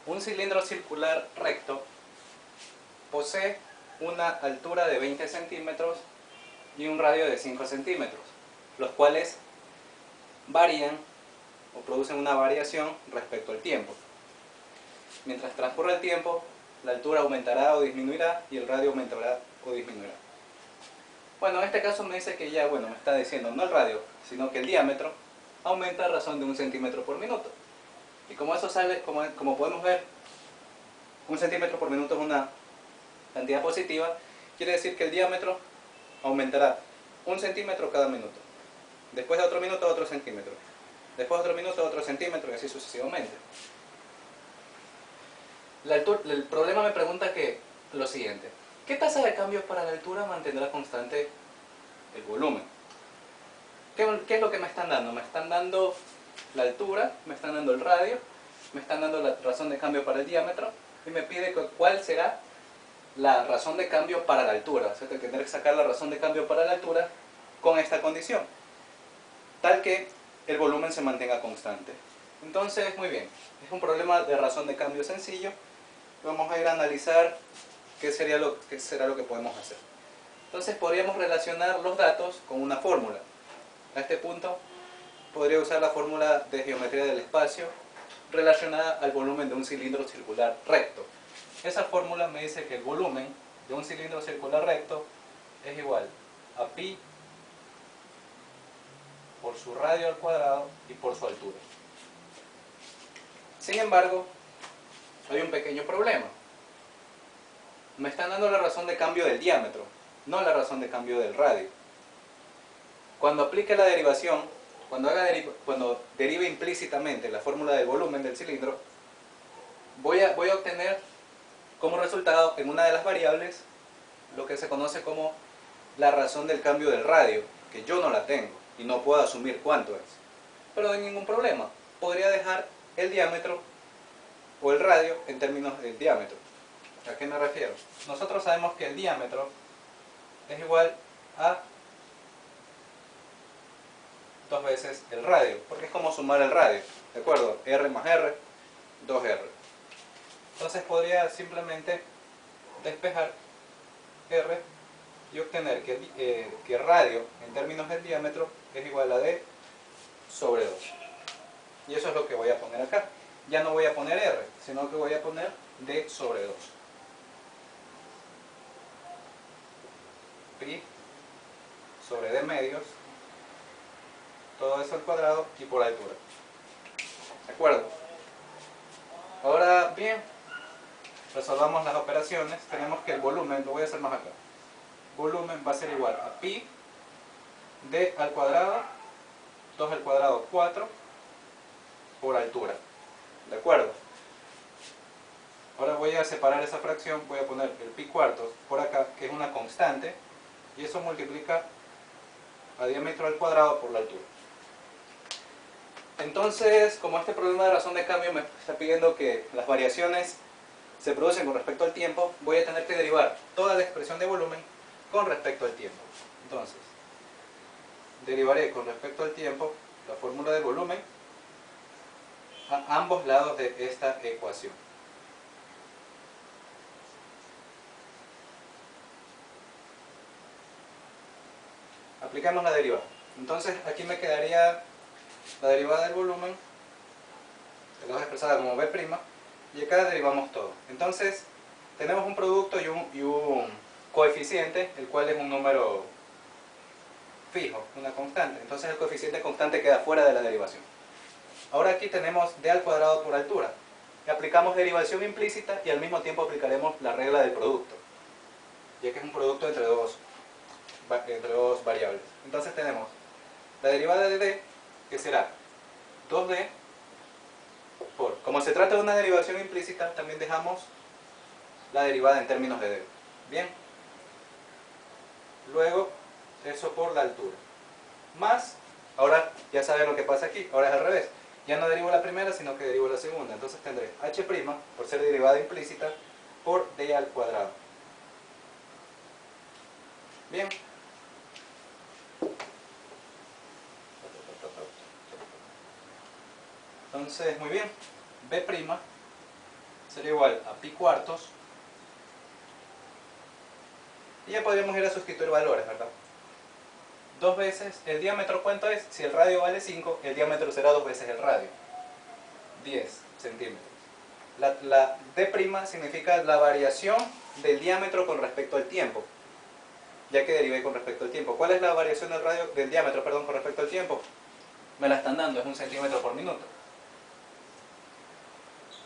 Un cilindro circular recto posee una altura de 20 centímetros y un radio de 5 centímetros, los cuales varían o producen una variación respecto al tiempo. Mientras transcurra el tiempo, la altura aumentará o disminuirá y el radio aumentará o disminuirá. Bueno, en este caso me dice que ya, me está diciendo no el radio, sino que el diámetro aumenta a razón de 1 centímetro por minuto. Y como eso sale, como podemos ver, 1 centímetro por minuto es una cantidad positiva, quiere decir que el diámetro aumentará 1 centímetro cada minuto. Después de otro minuto, otro centímetro. Después de otro minuto, otro centímetro y así sucesivamente. El problema me pregunta que lo siguiente: ¿qué tasa de cambios para la altura mantendrá constante el volumen? ¿Qué es lo que me están dando? Me están dando la altura, me están dando el radio, me están dando la razón de cambio para el diámetro y me pide cuál será la razón de cambio para la altura. O sea que tendré que sacar la razón de cambio para la altura con esta condición, tal que el volumen se mantenga constante. Entonces, muy bien, es un problema de razón de cambio sencillo. Vamos a ir a analizar qué será lo que podemos hacer. Entonces podríamos relacionar los datos con una fórmula. A este punto podría usar la fórmula de geometría del espacio relacionada al volumen de un cilindro circular recto. Esa fórmula me dice que el volumen de un cilindro circular recto es igual a pi por su radio al cuadrado y por su altura. Sin embargo, hay un pequeño problema. Me están dando la razón de cambio del diámetro, no la razón de cambio del radio. Cuando aplique la derivación, cuando derive implícitamente la fórmula del volumen del cilindro, voy a obtener como resultado en una de las variables lo que se conoce como la razón del cambio del radio, que yo no la tengo y no puedo asumir cuánto es. Pero no hay ningún problema, podría dejar el diámetro o el radio en términos del diámetro. ¿A qué me refiero? Nosotros sabemos que el diámetro es igual a 2 veces el radio, porque es como sumar el radio, ¿de acuerdo? R más R, 2R. Entonces podría simplemente despejar R y obtener que radio en términos del diámetro es igual a D sobre 2. Y eso es lo que voy a poner acá. Ya no voy a poner R, sino que voy a poner D sobre 2. Pi sobre D medios, todo eso al cuadrado y por altura. ¿De acuerdo? Ahora bien, resolvamos las operaciones. Tenemos que el volumen, lo voy a hacer más acá. Volumen va a ser igual a pi D al cuadrado, 2 al cuadrado 4 por altura. ¿De acuerdo? Ahora voy a separar esa fracción, voy a poner el pi cuartos por acá, que es una constante, y eso multiplica a diámetro al cuadrado por la altura. Entonces, como este problema de razón de cambio me está pidiendo que las variaciones se producen con respecto al tiempo, voy a tener que derivar toda la expresión de volumen con respecto al tiempo. Entonces, derivaré con respecto al tiempo la fórmula de volumen a ambos lados de esta ecuación. Aplicamos la derivada. Entonces aquí me quedaría la derivada del volumen, que lo voy a expresar como B', y acá derivamos todo. Entonces tenemos un producto y un coeficiente, el cual es un número fijo, una constante. Entonces el coeficiente constante queda fuera de la derivación. Ahora aquí tenemos D al cuadrado por altura. Y aplicamos derivación implícita y al mismo tiempo aplicaremos la regla del producto, ya que es un producto entre dos variables. Entonces tenemos la derivada de D, que será 2D por, como se trata de una derivación implícita, también dejamos la derivada en términos de D. Bien. Luego, eso por la altura. Más, ahora ya saben lo que pasa aquí, ahora es al revés. Ya no derivo la primera, sino que derivo la segunda. Entonces tendré h', por ser derivada implícita, por D al cuadrado. Bien. Entonces, muy bien. B', sería igual a pi cuartos. Y ya podríamos ir a sustituir valores, ¿verdad? 2 veces, ¿el diámetro cuánto es? Si el radio vale 5, el diámetro será 2 veces el radio. 10 centímetros. La d' significa la variación del diámetro con respecto al tiempo, ya que derivé con respecto al tiempo. ¿Cuál es la variación del diámetro, perdón, con respecto al tiempo? Me la están dando, es 1 centímetro por minuto.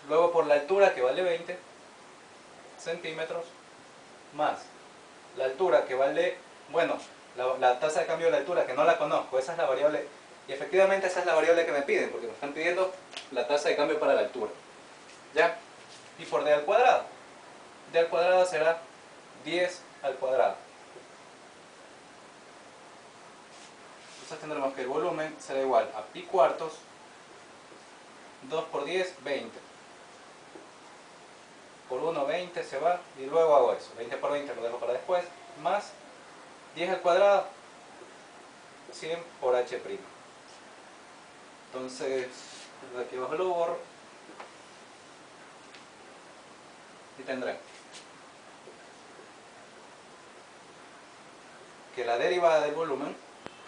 Luego por la altura, que vale 20 centímetros, más la altura, que vale, bueno, la tasa de cambio de la altura, que no la conozco, esa es la variable, y efectivamente esa es la variable que me piden, porque me están pidiendo la tasa de cambio para la altura. ¿Ya? Y por d al cuadrado. D al cuadrado será 10 al cuadrado. Entonces tendremos que el volumen será igual a pi cuartos, 2 por 10, 20. Por 1, 20 se va, y luego hago eso. 20 por 20 lo dejo para después, más 10 al cuadrado, 100 por h'. Entonces, de aquí abajo lo borro. Y tendré que la derivada del volumen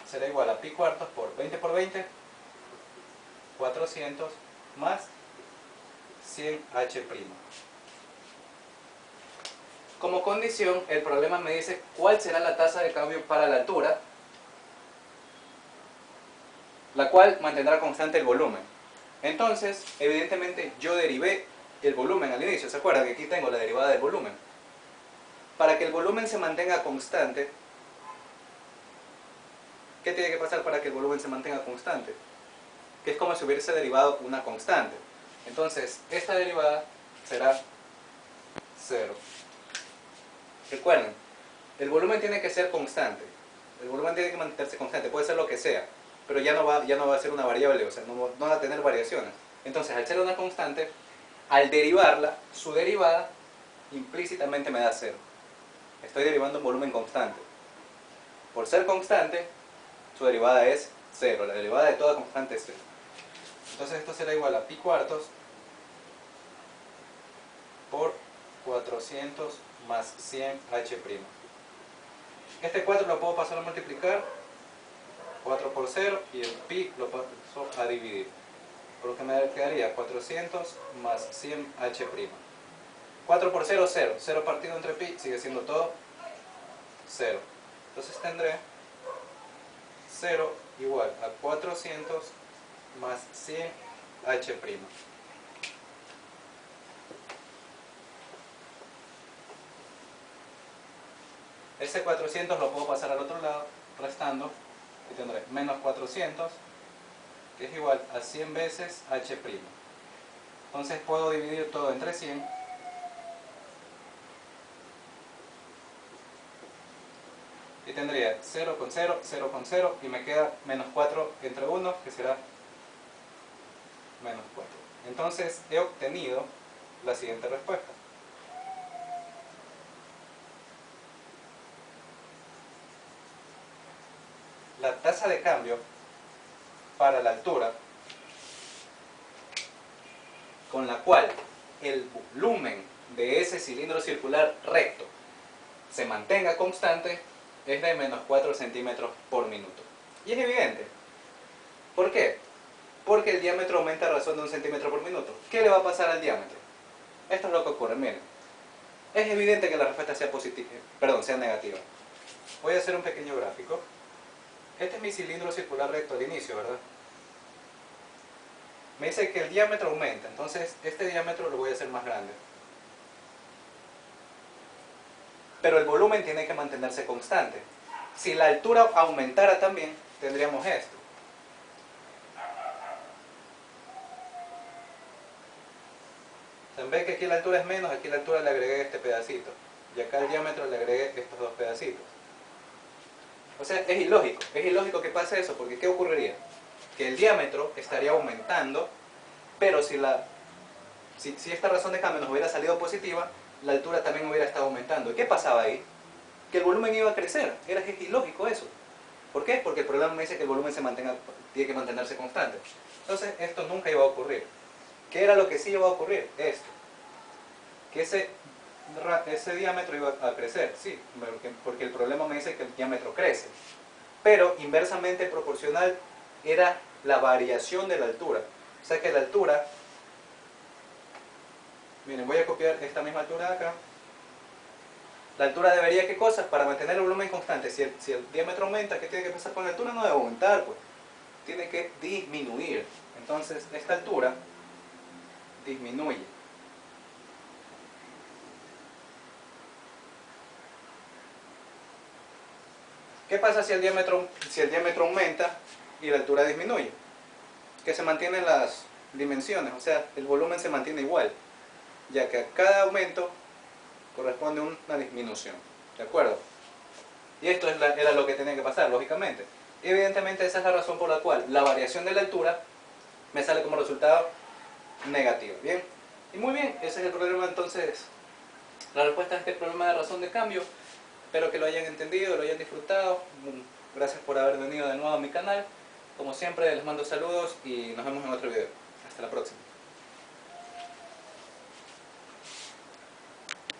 será igual a pi cuartos por 20 por 20, 400, más 100h'. Como condición, el problema me dice cuál será la tasa de cambio para la altura, la cual mantendrá constante el volumen. Entonces, evidentemente yo derivé el volumen al inicio. ¿Se acuerdan que aquí tengo la derivada del volumen? Para que el volumen se mantenga constante, ¿qué tiene que pasar para que el volumen se mantenga constante? Que es como si hubiese derivado una constante. Entonces, esta derivada será 0. Recuerden, el volumen tiene que ser constante. El volumen tiene que mantenerse constante, puede ser lo que sea, pero ya no va a ser una variable, o sea, no va a tener variaciones. Entonces, al ser una constante, al derivarla, su derivada implícitamente me da 0. Estoy derivando un volumen constante. Por ser constante, su derivada es 0. La derivada de toda constante es 0. Entonces esto será igual a pi cuartos por 400 más 100h'. Este 4 lo puedo pasar a multiplicar, 4 por 0, y el pi lo paso a dividir. Por lo que me quedaría 400 más 100h'. 4 por 0, 0. 0 partido entre pi sigue siendo todo 0. Entonces tendré 0 igual a 400 más 100h'. Ese 400 lo puedo pasar al otro lado, restando, y tendré menos 400, que es igual a 100 veces h'. Entonces puedo dividir todo entre 100, y tendría 0 con 0, 0 con 0, y me queda menos 4 entre 1, que será menos 4. Entonces he obtenido la siguiente respuesta. La tasa de cambio para la altura con la cual el volumen de ese cilindro circular recto se mantenga constante es de menos 4 centímetros por minuto. Y es evidente. ¿Por qué? Porque el diámetro aumenta a razón de 1 centímetro por minuto. ¿Qué le va a pasar al diámetro? Esto es lo que ocurre, miren. Es evidente que la respuesta sea positiva, sea negativa. Voy a hacer un pequeño gráfico. Este es mi cilindro circular recto al inicio, ¿verdad? Me dice que el diámetro aumenta, entonces este diámetro lo voy a hacer más grande. Pero el volumen tiene que mantenerse constante. Si la altura aumentara también, tendríamos esto. ¿Ven que aquí la altura es menos? Aquí la altura le agregué este pedacito. Y acá el diámetro le agregué estos dos pedacitos. O sea, es ilógico que pase eso, porque ¿qué ocurriría? Que el diámetro estaría aumentando, pero si esta razón de cambio nos hubiera salido positiva, la altura también hubiera estado aumentando. ¿Y qué pasaba ahí? Que el volumen iba a crecer. Es ilógico eso. ¿Por qué? Porque el problema me dice que el volumen tiene que mantenerse constante. Entonces esto nunca iba a ocurrir. ¿Qué era lo que sí iba a ocurrir? Esto. que ese diámetro iba a crecer, sí, porque el problema me dice que el diámetro crece, pero inversamente proporcional era la variación de la altura. O sea que la altura, miren, voy a copiar esta misma altura de acá. La altura debería, ¿qué cosa? Para mantener el volumen constante, si el diámetro aumenta, ¿qué tiene que pasar con la altura? No debe aumentar, pues. Tiene que disminuir. Entonces, esta altura disminuye. ¿Qué pasa si el diámetro aumenta y la altura disminuye? Que se mantienen las dimensiones, o sea, el volumen se mantiene igual, ya que a cada aumento corresponde una disminución. ¿De acuerdo? Y esto era lo que tenía que pasar, lógicamente. Y evidentemente esa es la razón por la cual la variación de la altura me sale como resultado negativo. ¿Bien? Y muy bien, ese es el problema entonces, la respuesta a este problema de razón de cambio. Espero que lo hayan entendido, lo hayan disfrutado. Gracias por haber venido de nuevo a mi canal. Como siempre, les mando saludos y nos vemos en otro video. Hasta la próxima.